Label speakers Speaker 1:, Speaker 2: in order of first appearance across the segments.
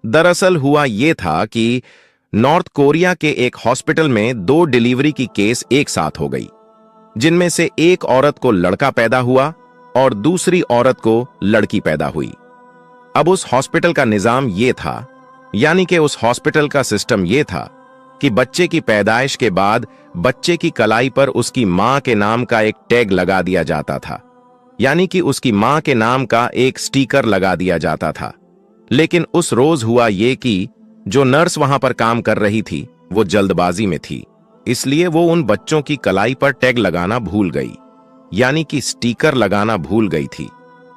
Speaker 1: दरअसल हुआ ये था कि नॉर्थ कोरिया के एक हॉस्पिटल में 2 डिलीवरी की केस एक साथ हो गई, जिनमें से एक औरत को लड़का पैदा हुआ और दूसरी औरत को लड़की पैदा हुई। अब उस हॉस्पिटल का निजाम ये था, यानी कि उस हॉस्पिटल का सिस्टम ये था कि बच्चे की पैदाइश के बाद बच्चे की कलाई पर उसकी मां के नाम का एक टैग लगा दिया जाता था, यानी कि उसकी मां के नाम का एक स्टिकर लगा दिया जाता था। लेकिन उस रोज हुआ ये कि जो नर्स वहां पर काम कर रही थी वो जल्दबाजी में थी, इसलिए वो उन बच्चों की कलाई पर टैग लगाना भूल गई, यानी कि स्टिकर लगाना भूल गई थी।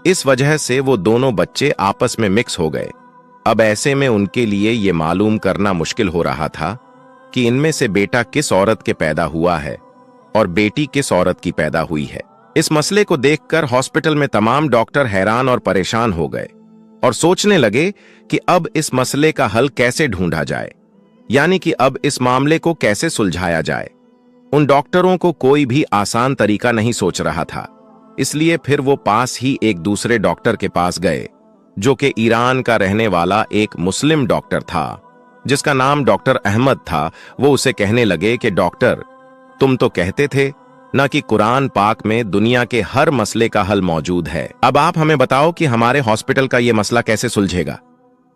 Speaker 1: इस वजह से वो दोनों बच्चे आपस में मिक्स हो गए। अब ऐसे में उनके लिए ये मालूम करना मुश्किल हो रहा था कि इनमें से बेटा किस औरत के पैदा हुआ है और बेटी किस औरत की पैदा हुई है। इस मसले को देखकर हॉस्पिटल में तमाम डॉक्टर हैरान और परेशान हो गए और सोचने लगे कि अब इस मसले का हल कैसे ढूंढा जाए, यानी कि अब इस मामले को कैसे सुलझाया जाए। उन डॉक्टरों को कोई भी आसान तरीका नहीं सोच रहा था, इसलिए फिर वो पास ही एक दूसरे डॉक्टर के पास गए, जो कि ईरान का रहने वाला एक मुस्लिम डॉक्टर था, जिसका नाम डॉक्टर अहमद था। वो उसे कहने लगे कि डॉक्टर, तुम तो कहते थे ना कि कुरान पाक में दुनिया के हर मसले का हल मौजूद है। अब आप हमें बताओ कि हमारे हॉस्पिटल का ये मसला कैसे सुलझेगा,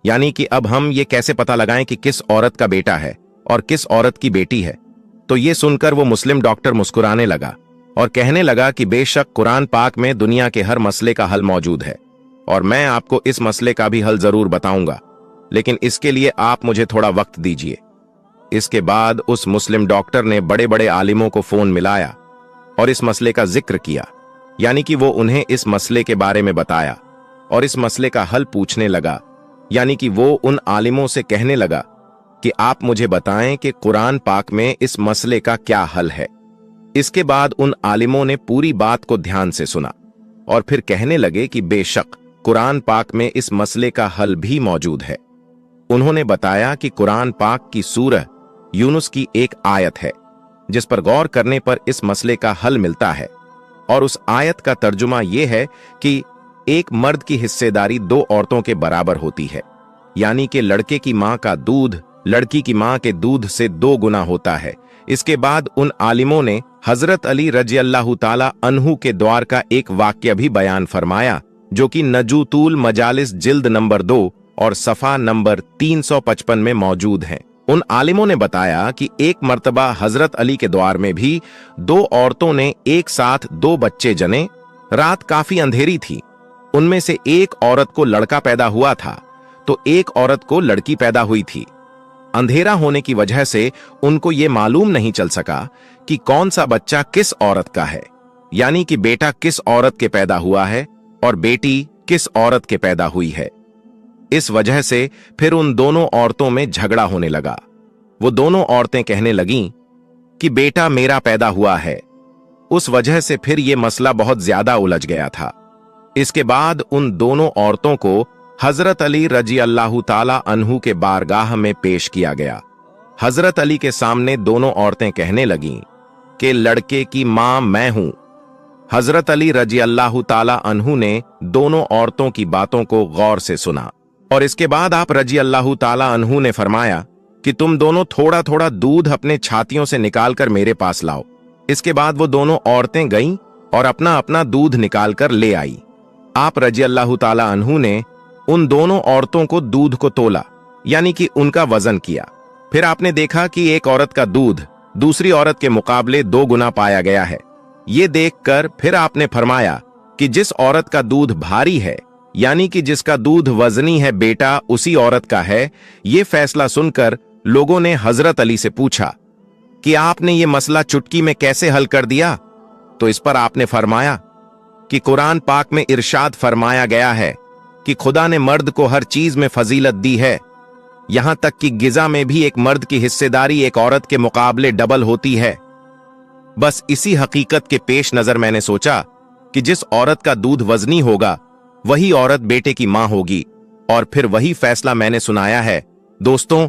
Speaker 1: यानी कि अब हम ये कैसे पता लगाएं कि किस औरत का बेटा है और किस औरत की बेटी है। तो ये सुनकर वो मुस्लिम डॉक्टर मुस्कुराने लगा और कहने लगा कि बेशक कुरान पाक में दुनिया के हर मसले का हल मौजूद है और मैं आपको इस मसले का भी हल जरूर बताऊंगा, लेकिन इसके लिए आप मुझे थोड़ा वक्त दीजिए। इसके बाद उस मुस्लिम डॉक्टर ने बड़े बड़े आलिमों को फोन मिलाया और इस मसले का जिक्र किया, यानी कि वो उन्हें इस मसले के बारे में बताया और इस मसले का हल पूछने लगा, यानी कि वो उन आलिमों से कहने लगा कि आप मुझे बताएं कि कुरान पाक में इस मसले का क्या हल है। इसके बाद उन आलिमों ने पूरी बात को ध्यान से सुना और फिर कहने लगे कि बेशक कुरान पाक में इस मसले का हल भी मौजूद है। उन्होंने बताया कि कुरान पाक की सूरह यूनुस की एक आयत है जिस पर गौर करने पर इस मसले का हल मिलता है, और उस आयत का तर्जुमा यह है कि एक मर्द की हिस्सेदारी 2 औरतों के बराबर होती है, यानी कि लड़के की मां का दूध लड़की की मां के दूध से 2 गुना होता है। इसके बाद उन आलिमों ने हजरत अली रजी अल्लाह ताला अन्हु के द्वार का एक वाक्य भी बयान फरमाया, जो कि नजूतुल मजालिस जिल्द नंबर 2 और सफा नंबर 355 में मौजूद हैं। उन आलिमों ने बताया कि एक मर्तबा हजरत अली के द्वार में भी 2 औरतों ने एक साथ 2 बच्चे जने। रात काफी अंधेरी थी। उनमें से एक औरत को लड़का पैदा हुआ था तो एक औरत को लड़की पैदा हुई थी। अंधेरा होने की वजह से उनको ये मालूम नहीं चल सका कि कौन सा बच्चा किस औरत का है, यानी कि बेटा किस औरत के पैदा हुआ है और बेटी किस औरत के पैदा हुई है। इस वजह से फिर उन दोनों औरतों में झगड़ा होने लगा। वो दोनों औरतें कहने लगीं कि बेटा मेरा पैदा हुआ है। उस वजह से फिर ये मसला बहुत ज्यादा उलझ गया था। इसके बाद उन दोनों औरतों को हजरत अली रजी अल्लाह ताला अन्हु के बारगाह में पेश किया गया। हजरत अली के सामने दोनों औरतें कहने लगीं कि लड़के की मां मैं हूं। हजरत अली रजी अल्लाह ताला अन्हु ने दोनों औरतों की बातों को गौर से सुना और इसके बाद आप रजी अल्लाह ताला अन्हु ने फरमाया कि तुम दोनों थोड़ा थोड़ा दूध अपने छातियों से निकालकर मेरे पास लाओ। इसके बाद वो दोनों औरतें गईं और अपना अपना दूध निकालकर ले आई। आप रजी अल्लाह ताला अन्हु ने उन दोनों औरतों को दूध को तोला, यानी कि उनका वजन किया। फिर आपने देखा कि एक औरत का दूध दूसरी औरत के मुकाबले 2 गुना पाया गया है। ये देखकर फिर आपने फरमाया कि जिस औरत का दूध भारी है, यानी कि जिसका दूध वजनी है, बेटा उसी औरत का है। ये फैसला सुनकर लोगों ने हजरत अली से पूछा कि आपने ये मसला चुटकी में कैसे हल कर दिया। तो इस पर आपने फरमाया कि कुरान पाक में इरशाद फरमाया गया है कि खुदा ने मर्द को हर चीज में फजीलत दी है, यहां तक कि गिजा में भी एक मर्द की हिस्सेदारी एक औरत के मुकाबले डबल होती है। बस इसी हकीकत के पेश नजर मैंने सोचा कि जिस औरत का दूध वजनी होगा वही औरत बेटे की मां होगी, और फिर वही फैसला मैंने सुनाया है। दोस्तों,